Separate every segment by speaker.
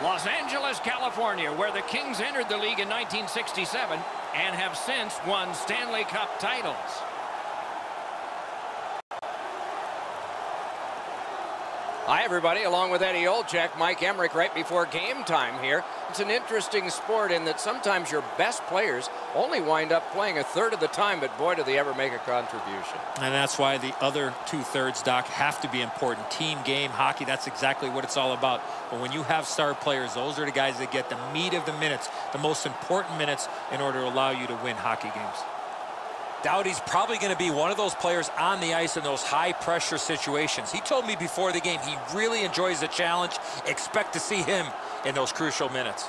Speaker 1: Los Angeles, California, where the Kings entered the league in 1967 and have since won Stanley Cup titles.
Speaker 2: Hi, everybody. Along with Eddie Olczyk, Mike Emmerich right before game time here. It's an interesting sport in that sometimes your best players only wind up playing a third of the time, but boy, do they ever make a contribution.
Speaker 3: And that's why the other two-thirds, Doc, have to be important. Team game, hockey, that's exactly what it's all about. But when you have star players, those are the guys that get the meat of the minutes, the most important minutes in order to allow you to win hockey games.
Speaker 4: Doughty's probably going to be one of those players on the ice in those high-pressure situations. He told me before the game he really enjoys the challenge. Expect to see him in those crucial minutes.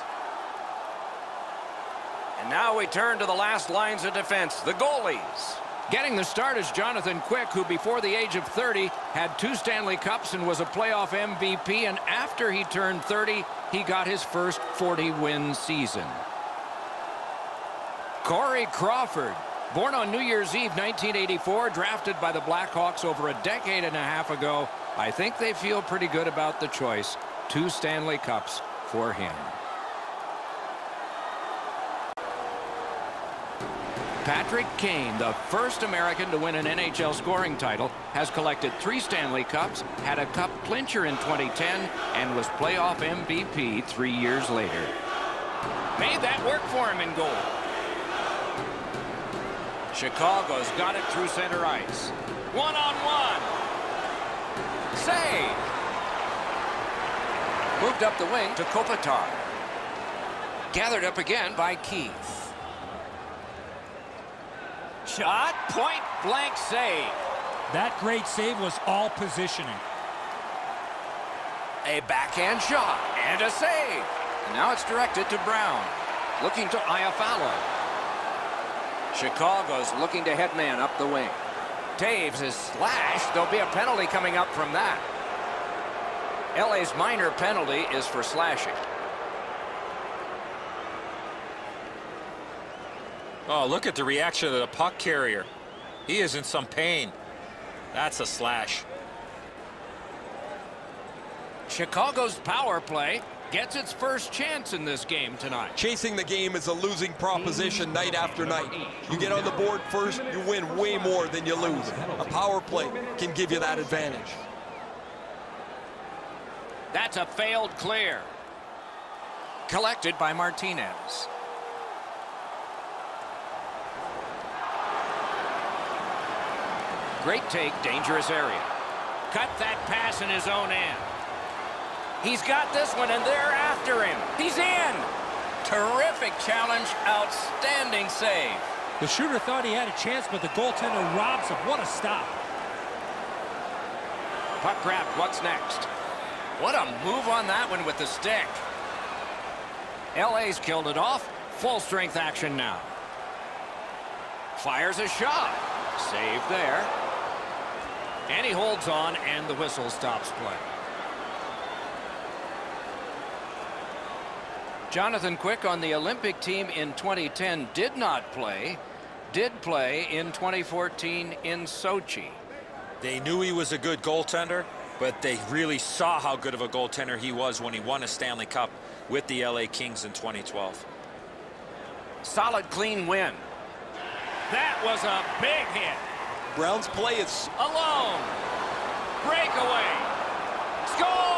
Speaker 2: And now we turn to the last lines of defense, the goalies.
Speaker 1: Getting the start is Jonathan Quick, who before the age of 30 had 2 Stanley Cups and was a playoff MVP. And after he turned 30, he got his first 40-win season. Corey Crawford. Born on New Year's Eve 1984, drafted by the Blackhawks over a decade and a half ago. I think they feel pretty good about the choice. 2 Stanley Cups for him. Patrick Kane, the first American to win an NHL scoring title, has collected 3 Stanley Cups, had a cup clincher in 2010, and was playoff MVP 3 years later. Made that work for him in goal. Chicago's got it through center ice. One-on-one. Save. Moved up the wing to Kopitar. Gathered up again by Keith. Shot, point blank save.
Speaker 5: That great save was all positioning.
Speaker 1: A backhand shot and a save.
Speaker 2: And now it's directed to Brown. Looking to Iafallo. Chicago's looking to head man up the wing. Taves is slashed. There'll be a penalty coming up from that. LA's minor penalty is for slashing.
Speaker 4: Oh, look at the reaction of the puck carrier. He is in some pain. That's a slash.
Speaker 1: Chicago's power play gets its first chance in this game tonight.
Speaker 6: Chasing the game is a losing proposition night after night. You get on the board first, you win way more than you lose. A power play can give you that advantage.
Speaker 1: That's a failed clear.
Speaker 2: Collected by Martinez. Great take, dangerous area.
Speaker 1: Cut that pass in his own end. He's got this one, and they're after him. He's in. Terrific challenge. Outstanding save.
Speaker 5: The shooter thought he had a chance, but the goaltender robs him. What a stop.
Speaker 1: Puck grabbed. What's next?
Speaker 2: What a move on that one with the stick.
Speaker 1: LA's killed it off. Full strength action now. Fires a shot. Save there. And he holds on, and the whistle stops play. Jonathan Quick on the Olympic team in 2010 did not play. Did play in 2014 in Sochi.
Speaker 4: They knew he was a good goaltender, but they really saw how good of a goaltender he was when he won a Stanley Cup with the LA Kings in 2012.
Speaker 1: Solid, clean win. That was a big hit.
Speaker 6: Brown's play is
Speaker 1: alone. Breakaway. Score!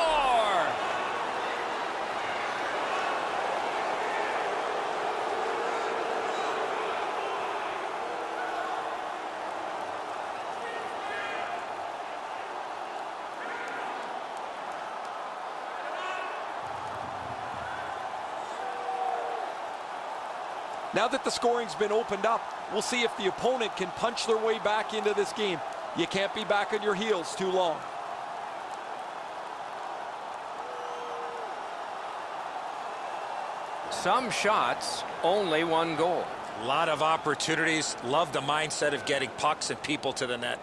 Speaker 6: Now that the scoring's been opened up, we'll see if the opponent can punch their way back into this game. You can't be back on your heels too long.
Speaker 2: Some shots, only one goal.
Speaker 4: A lot of opportunities. Love the mindset of getting pucks and people to the net.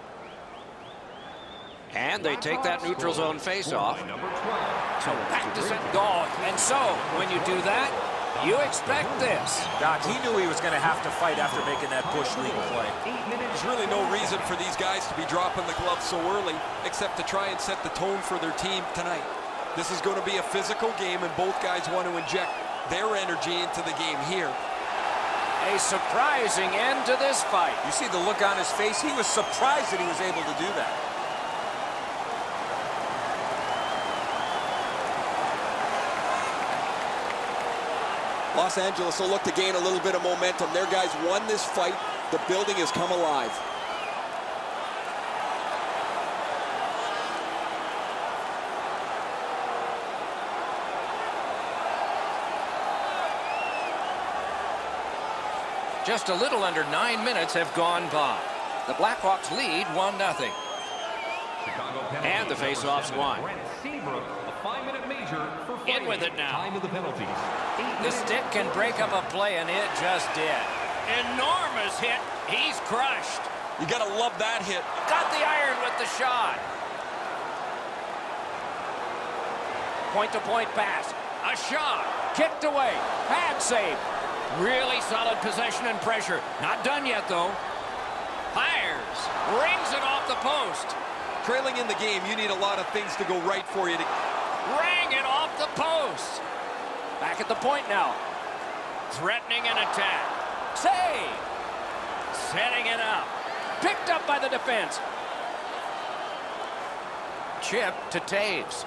Speaker 2: And they take that neutral zone face-off.
Speaker 1: So back to set goal. And so, when you do that, you expect this.
Speaker 4: Doc, he knew he was going to have to fight after making that Bush legal play.
Speaker 6: There's really no reason for these guys to be dropping the gloves so early, except to try and set the tone for their team tonight. This is going to be a physical game, and both guys want to inject their energy into the game here.
Speaker 2: A surprising end to this fight.
Speaker 4: You see the look on his face? He was surprised that he was able to do that.
Speaker 6: Los Angeles will look to gain a little bit of momentum. Their guys won this fight. The building has come alive.
Speaker 1: Just a little under 9 minutes have gone by. The Blackhawks lead 1-0. And the face-off's won. In with it now.
Speaker 2: The stick can break up a play, and it just did.
Speaker 1: Enormous hit. He's crushed.
Speaker 6: You got to love that hit.
Speaker 2: Got the iron with the shot. Point-to-point pass. A shot. Kicked away. Pad save.
Speaker 1: Really solid possession and pressure. Not done yet, though. Fires. Rings it off the post.
Speaker 6: Trailing in the game, you need a lot of things to go right for you.
Speaker 1: Rang it off the post.
Speaker 2: Back at the point now.
Speaker 1: Threatening an attack.
Speaker 2: Save.
Speaker 1: Setting it up.
Speaker 2: Picked up by the defense.
Speaker 1: Chip to Taves.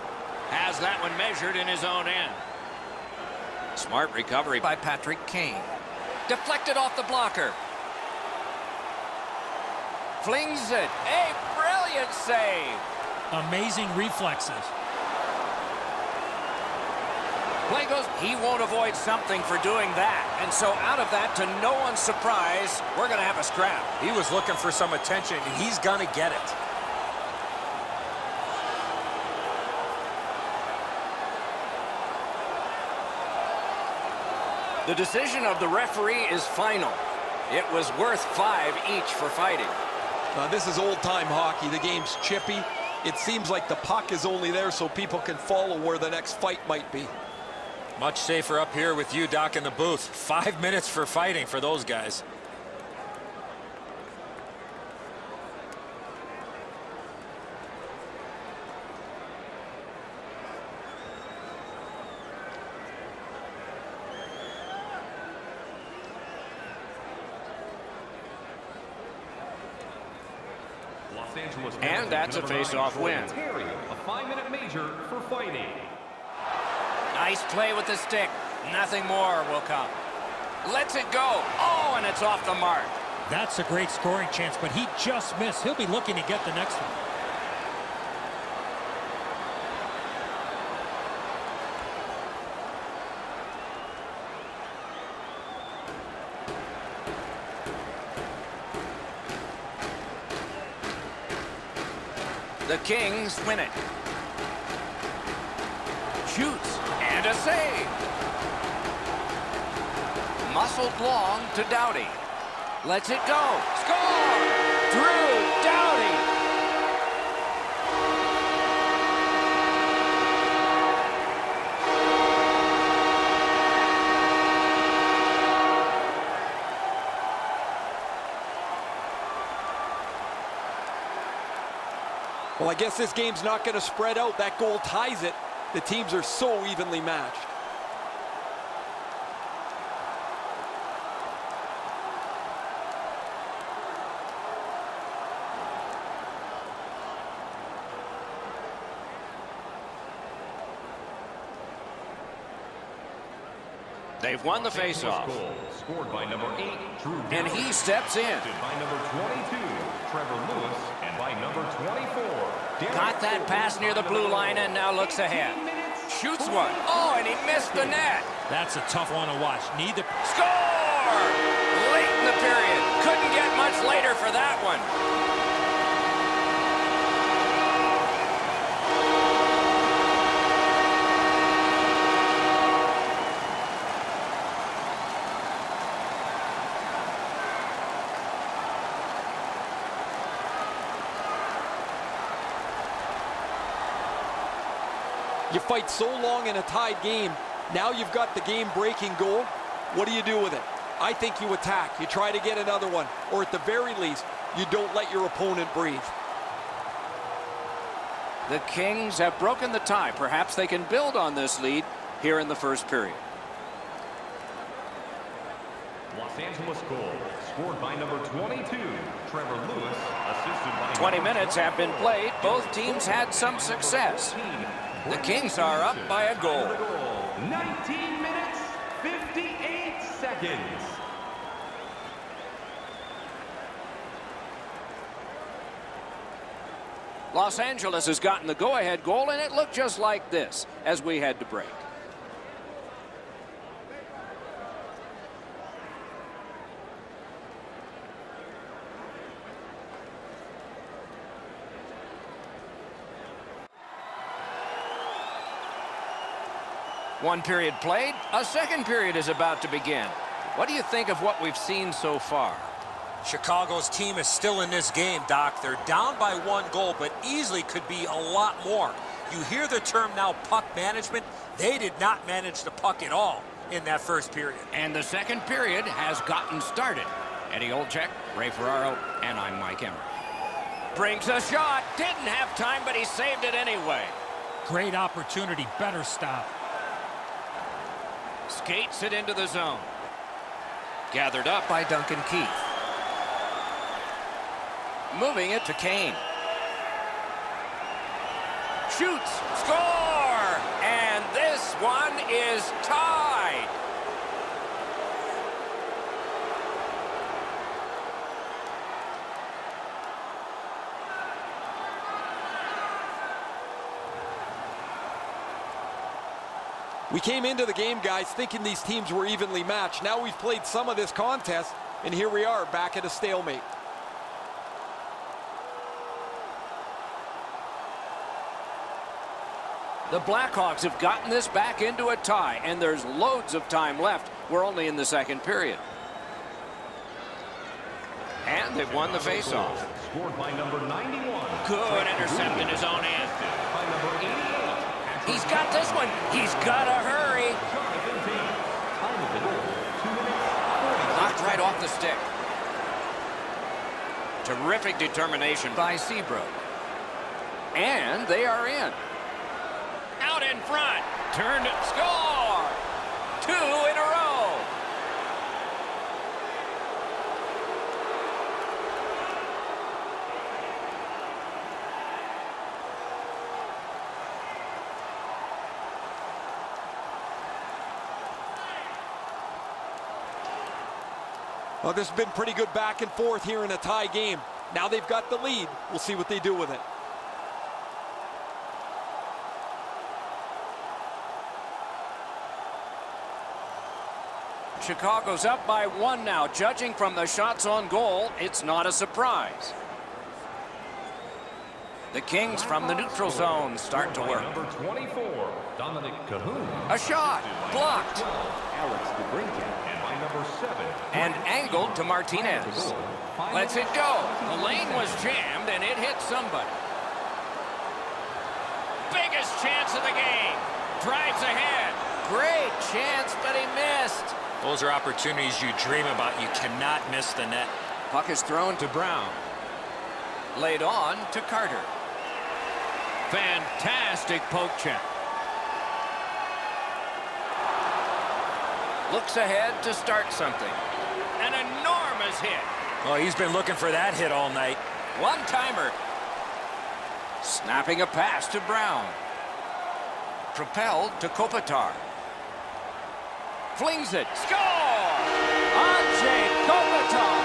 Speaker 1: Has that one measured in his own end. Smart recovery by Patrick Kane.
Speaker 2: Deflected off the blocker. Flings it. A brilliant save.
Speaker 5: Amazing reflexes.
Speaker 2: Play goes. He won't avoid something for doing that. And so out of that, to no one's surprise, we're going to have a scrap.
Speaker 4: He was looking for some attention, and he's going to get it.
Speaker 2: The decision of the referee is final. It was worth 5 each for fighting.
Speaker 6: This is old-time hockey. The game's chippy. It seems like the puck is only there so people can follow where the next fight might be.
Speaker 4: Much safer up here with you, Doc, in the booth. 5 minutes for fighting for those guys.
Speaker 1: And that's a face-off win.
Speaker 7: A 5-minute major for fighting.
Speaker 2: Nice play with the stick. Nothing more will come. Lets it go. Oh, and it's off the mark.
Speaker 5: That's a great scoring chance, but he just missed. He'll be looking to get the next one.
Speaker 2: The Kings win it. Shoots, and a save. Muscled long to Doughty. Lets it go. Score! Drew Doughty.
Speaker 6: Well, I guess this game's not going to spread out. That goal ties it. The teams are so evenly matched.
Speaker 1: They've won the faceoff.
Speaker 7: Scored by number 8, Drew.
Speaker 2: And he steps in.
Speaker 7: By number 22, Trevor Lewis, and by number 24,
Speaker 2: Got that pass near the blue line and now looks ahead. Shoots one. Oh, and he missed the net.
Speaker 5: That's a tough one to watch. Need the
Speaker 2: Score! Late in the period. Couldn't get much later for that one.
Speaker 6: You fight so long in a tied game. Now you've got the game-breaking goal. What do you do with it? I think you attack. You try to get another one. Or at the very least, you don't let your opponent breathe.
Speaker 1: The Kings have broken the tie. Perhaps they can build on this lead here in the first period.
Speaker 7: Los Angeles goal scored by number 22, Trevor Lewis, assisted by
Speaker 1: 20 minutes have been played. Both teams had some success. The Kings are up by a goal.
Speaker 7: 19 minutes, 58 seconds.
Speaker 1: Los Angeles has gotten the go-ahead goal, and it looked just like this as we head to break. One period played. A second period is about to begin. What do you think of what we've seen so far?
Speaker 4: Chicago's team is still in this game, Doc. They're down by 1 goal, but easily could be a lot more. You hear the term now, puck management. They did not manage the puck at all in that first period.
Speaker 1: And the second period has gotten started. Eddie Olczyk, Ray Ferraro, and I'm Mike Emmer. Brings a shot. Didn't have time, but he saved it anyway.
Speaker 5: Great opportunity. Better stop.
Speaker 1: Skates it into the zone. Gathered up by Duncan Keith. Moving it to Kane. Shoots. Score! And this one is tied.
Speaker 6: We came into the game, guys, thinking these teams were evenly matched. Now we've played some of this contest, and here we are back at a stalemate.
Speaker 1: The Blackhawks have gotten this back into a tie, and there's loads of time left. We're only in the second period. And they've won the faceoff.
Speaker 7: Scored by number 91.
Speaker 1: Good intercept in his own end.
Speaker 7: By number 88.
Speaker 1: He's got this one. He's got to hurry.
Speaker 7: Time of the goal, 2 minutes, 40
Speaker 1: Knocked right off the stick. Terrific determination by Seabrook. And they are in. Out in front. Turned it. Score! 2 in a row.
Speaker 6: Well, this has been pretty good back and forth here in a tie game. Now they've got the lead. We'll see what they do with it.
Speaker 1: Chicago's up by 1 now. Judging from the shots on goal, it's not a surprise. The Kings from the neutral zone start to work.
Speaker 7: Number 24, Dominic Cahoon.
Speaker 1: A shot. Blocked.
Speaker 7: Alex DeBrincat. And by number 7.
Speaker 1: And angled to Martinez. Lets it go. The lane was jammed, and it hit somebody. Biggest chance of the game. Drives ahead. Great chance, but he missed.
Speaker 4: Those are opportunities you dream about. You cannot miss the net.
Speaker 1: Puck is thrown to Brown. Laid on to Carter. Fantastic poke check. Looks ahead to start something. An enormous hit.
Speaker 4: Well, he's been looking for that hit all night.
Speaker 1: One-timer. Snapping a pass to Brown. Propelled to Kopitar. Flings it. Score! Andrei Kopitar.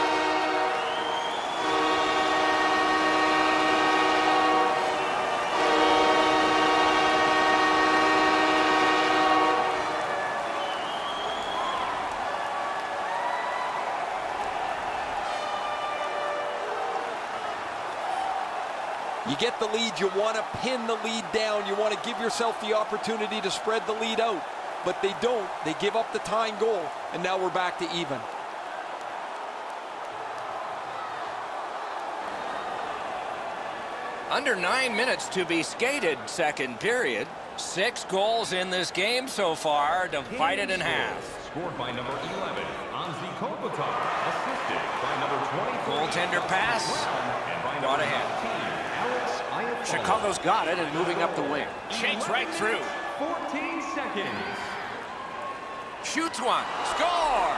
Speaker 6: You get the lead, you want to pin the lead down. You want to give yourself the opportunity to spread the lead out. But they don't. They give up the tying goal, and now we're back to even.
Speaker 1: Under 9 minutes to be skated, second period. 6 goals in this game so far, divided in half.
Speaker 7: Scored by number 11, Anze Kopitar. Assisted by number 24.
Speaker 1: Goaltender pass.
Speaker 7: And by
Speaker 1: Brought
Speaker 7: number
Speaker 1: ahead.
Speaker 7: 19, Alex
Speaker 1: Chicago's got it and moving up the wing. Shakes right through.
Speaker 7: 14 seconds.
Speaker 1: Shoots one. Score!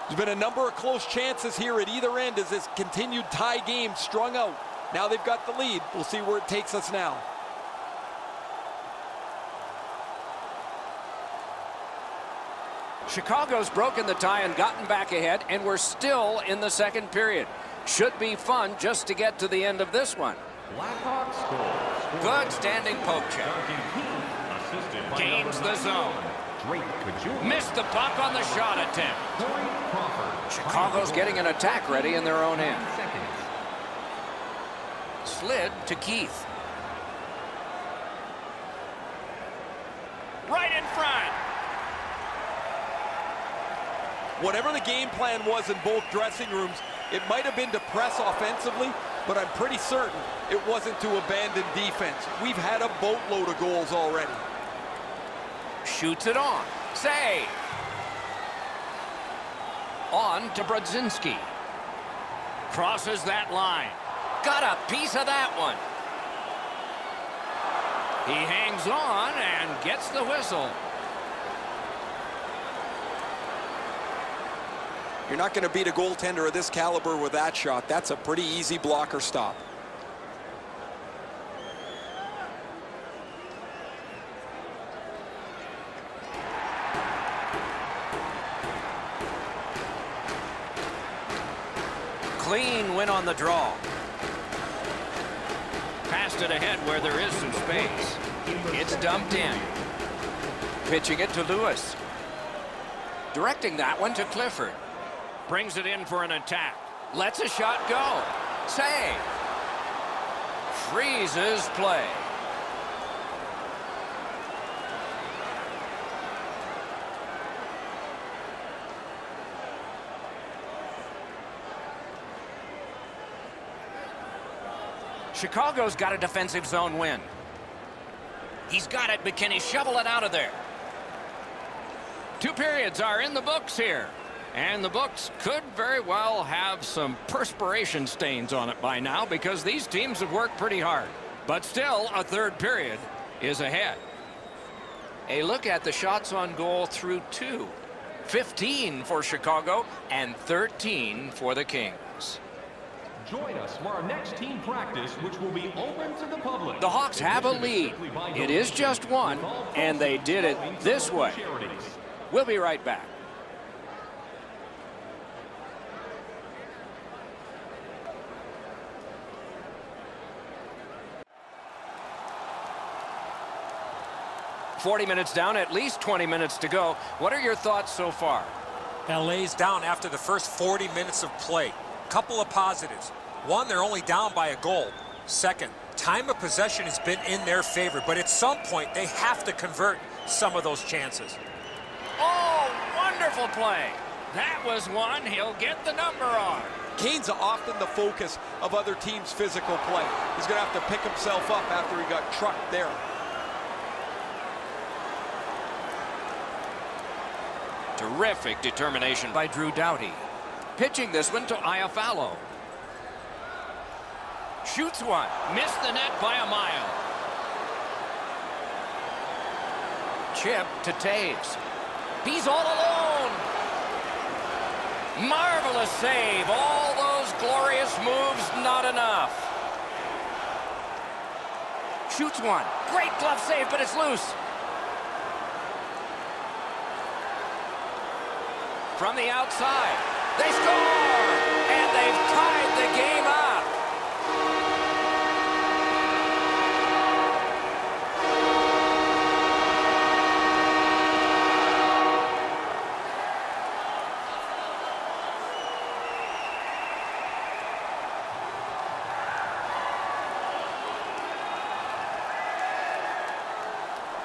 Speaker 6: There's been a number of close chances here at either end as this continued tie game strung out. Now they've got the lead. We'll see where it takes us now.
Speaker 2: Chicago's broken the tie and gotten back ahead, and we're still in the second period. Should be fun just to get to the end of this one.
Speaker 7: Blackhawks score.
Speaker 2: Good standing poke check.
Speaker 1: Gains the zone. Missed the puck on the shot attempt.
Speaker 2: Chicago's getting an attack ready in their own end. Slid to Keith.
Speaker 1: Right in front.
Speaker 6: Whatever the game plan was in both dressing rooms, it might have been to press offensively, but I'm pretty certain it wasn't to abandon defense. We've had a boatload of goals already.
Speaker 2: Shoots it on. Save. On to Brodzinski.
Speaker 1: Crosses that line.
Speaker 2: Got a piece of that one.
Speaker 1: He hangs on and gets the whistle.
Speaker 6: You're not going to beat a goaltender of this caliber with that shot. That's a pretty easy blocker stop.
Speaker 2: Clean win on the draw.
Speaker 1: Passed it ahead where there is some space.
Speaker 2: It's dumped in. Pitching it to Lewis. Directing that one to Clifford.
Speaker 1: Brings it in for an attack.
Speaker 2: Lets a shot go. Save. Freezes play. Chicago's got a defensive zone win.
Speaker 1: He's got it, but can he shovel it out of there? 2 periods are in the books here. And the books could very well have some perspiration stains on it by now because these teams have worked pretty hard. But still, a third period is ahead.
Speaker 2: A look at the shots on goal through 2. 15 for Chicago and 13 for the Kings.
Speaker 7: Join us for our next team practice, which will be open to the public.
Speaker 2: The Hawks have a lead. It is just one, and they did it this way. We'll be right back. $40 down, at least 20 minutes to go. What are your thoughts so far?
Speaker 4: LA's down after the first 40 minutes of play. Couple of positives. One, they're only down by a goal. Second, time of possession has been in their favor, but at some point they have to convert some of those chances.
Speaker 1: Oh, wonderful play. That was one he'll get the number on.
Speaker 6: Kane's often the focus of other teams' physical play. He's going to have to pick himself up after he got trucked there.
Speaker 2: Terrific determination by Drew Doughty. Pitching this one to Iafallo. Shoots one.
Speaker 1: Missed the net by a mile.
Speaker 2: Chip to Taves. He's all alone. Marvelous save. All those glorious moves, not enough. Shoots one. Great glove save, but it's loose. From the outside. They score! And they've tied the game up.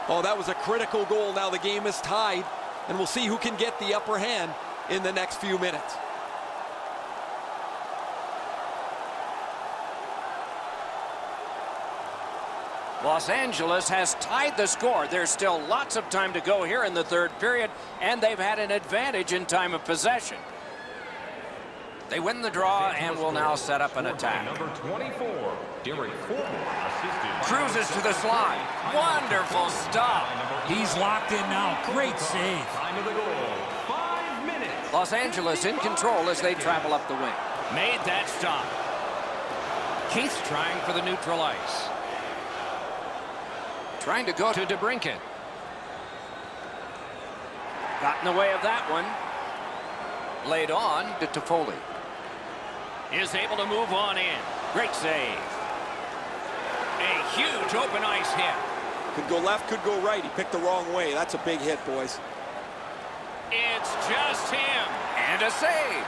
Speaker 6: Oh, that was a critical goal. Now the game is tied, and we'll see who can get the upper hand in the next few minutes.
Speaker 2: Los Angeles has tied the score. There's still lots of time to go here in the third period, and they've had an advantage in time of possession. They win the draw and will now set up an attack.
Speaker 7: Number 24, Derek Forbort, assisted.
Speaker 2: Cruises to the slot. Wonderful stop.
Speaker 5: He's locked in now. Great save.
Speaker 7: Time of the goal, 5 minutes.
Speaker 2: Los Angeles in control as they travel up the wing.
Speaker 1: Made that stop. Keith's trying for the neutral ice.
Speaker 2: Trying to go to DeBrincat. Got in the way of that one. Laid on to Toffoli.
Speaker 1: Is able to move on in. Great save. A huge open ice hit.
Speaker 6: Could go left, could go right. He picked the wrong way. That's a big hit, boys.
Speaker 1: It's just him.
Speaker 2: And a save.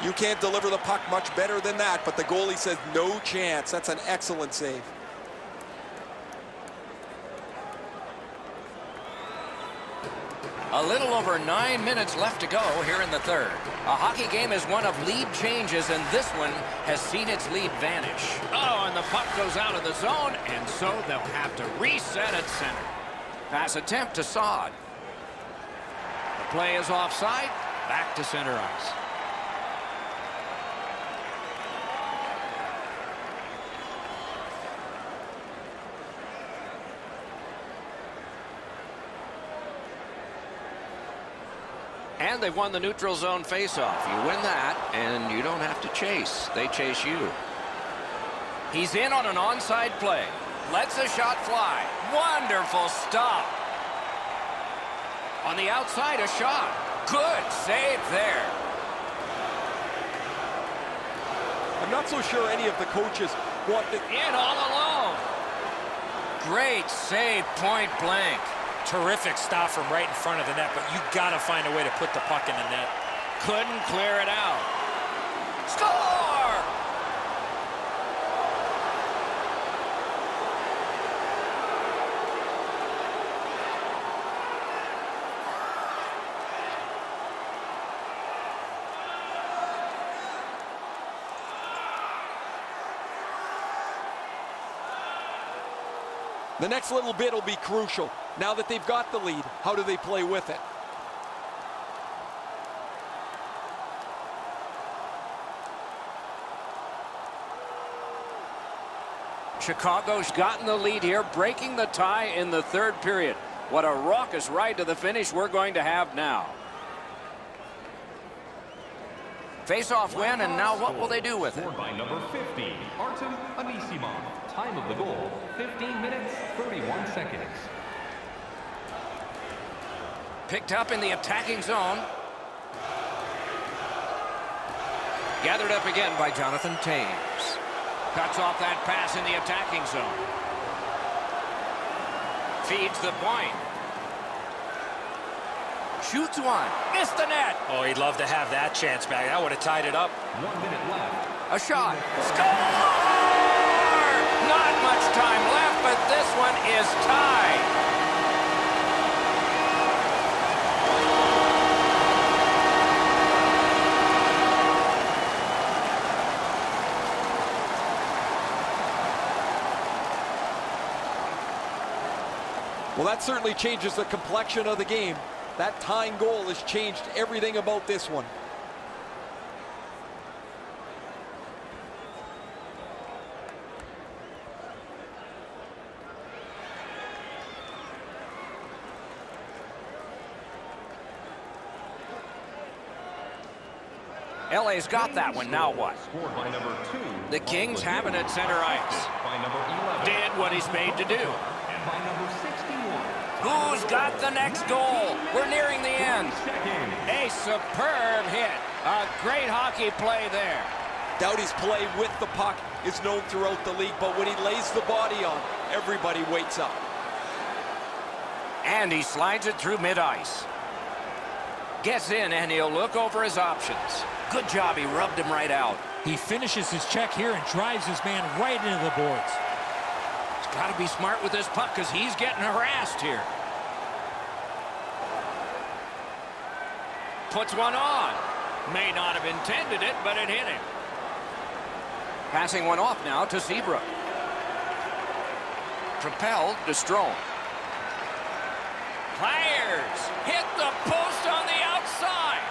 Speaker 6: You can't deliver the puck much better than that, but the goalie says no chance. That's an excellent save.
Speaker 2: A little over 9 minutes left to go here in the third. A hockey game is one of lead changes, and this one has seen its lead vanish.
Speaker 1: Oh, and the puck goes out of the zone, and so they'll have to reset at center.
Speaker 2: Pass attempt to Saad.
Speaker 1: The play is offside. Back to center ice.
Speaker 2: And they've won the neutral zone faceoff. You win that, and you don't have to chase. They chase you. He's in on an onside play. Lets a shot fly. Wonderful stop. On the outside, a shot. Good save there.
Speaker 6: I'm not so sure any of the coaches want the...
Speaker 1: In all alone.
Speaker 2: Great save, point blank.
Speaker 3: Terrific stop from right in front of the net, but you got to find a way to put the puck in the net.
Speaker 1: Couldn't clear it out.
Speaker 2: Score!
Speaker 6: The next little bit will be crucial. Now that they've got the lead, how do they play with it?
Speaker 2: Chicago's gotten the lead here, breaking the tie in the third period. What a raucous ride to the finish we're going to have now. Face-off win, and now what will they do with it?
Speaker 7: Scored by number 50, Artem Anisimov. Time of the goal, 15 minutes, 31 seconds.
Speaker 2: Picked up in the attacking zone. Gathered up again by Jonathan Taves.
Speaker 1: Cuts off that pass in the attacking zone. Feeds the point.
Speaker 2: Shoots one. Missed the net.
Speaker 3: Oh, he'd love to have that chance back. That would have tied it up.
Speaker 7: 1 minute left.
Speaker 2: A shot. Score! Not much time left, but this one is tied.
Speaker 6: Well, that certainly changes the complexion of the game. That tying goal has changed everything about this one.
Speaker 2: LA's got that one. Now what?
Speaker 7: Scored by number 2.
Speaker 2: The Kings have it at center ice.
Speaker 7: By number 11.
Speaker 1: Did what he's made to do.
Speaker 7: And by number 61.
Speaker 2: Who's got the next goal? We're nearing the end. A superb hit. A great hockey play there.
Speaker 6: Doughty's play with the puck is known throughout the league, but when he lays the body on, everybody wakes up.
Speaker 2: And he slides it through mid-ice. Gets in, and he'll look over his options. Good job, he rubbed him right out.
Speaker 5: He finishes his check here and drives his man right into the boards.
Speaker 1: He's got to be smart with this puck because he's getting harassed here.
Speaker 2: Puts one on.
Speaker 1: May not have intended it, but it hit him.
Speaker 2: Passing one off now to Seabrook. Propelled to Strome.
Speaker 1: Fires. Hit the post on the outside.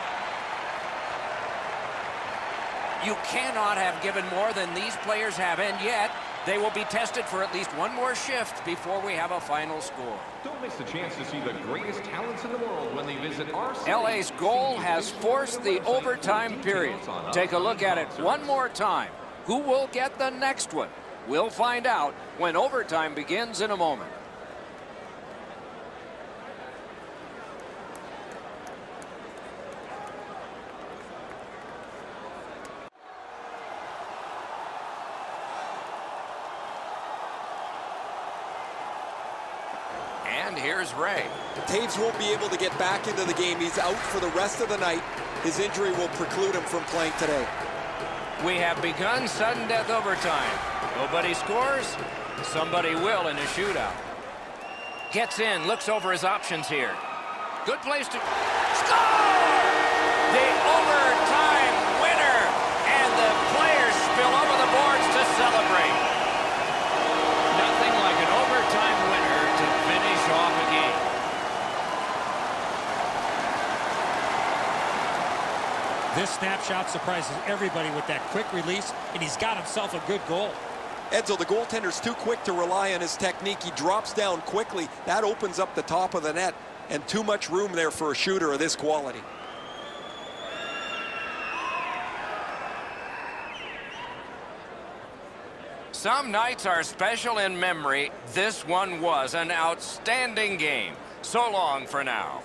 Speaker 2: You cannot have given more than these players have, and yet they will be tested for at least one more shift before we have a final score.
Speaker 7: Don't miss the chance to see the greatest talents in the world when they visit our city.
Speaker 2: LA's goal has forced the overtime period. Take a look at it one more time. Who will get the next one? We'll find out when overtime begins in a moment. And here's Ray.
Speaker 6: Taves won't be able to get back into the game. He's out for the rest of the night. His injury will preclude him from playing today.
Speaker 2: We have begun sudden death overtime. Nobody scores. Somebody will in a shootout. Gets in, looks over his options here. Good place to score! The overtime winner! And the players spill over the boards to celebrate. Nothing like an overtime winner to finish off a game.
Speaker 5: This snapshot surprises everybody with that quick release, and he's got himself a good goal.
Speaker 6: Edzo, the goaltender's too quick to rely on his technique. He drops down quickly. That opens up the top of the net, and too much room there for a shooter of this quality.
Speaker 2: Some nights are special in memory. This one was an outstanding game. So long for now.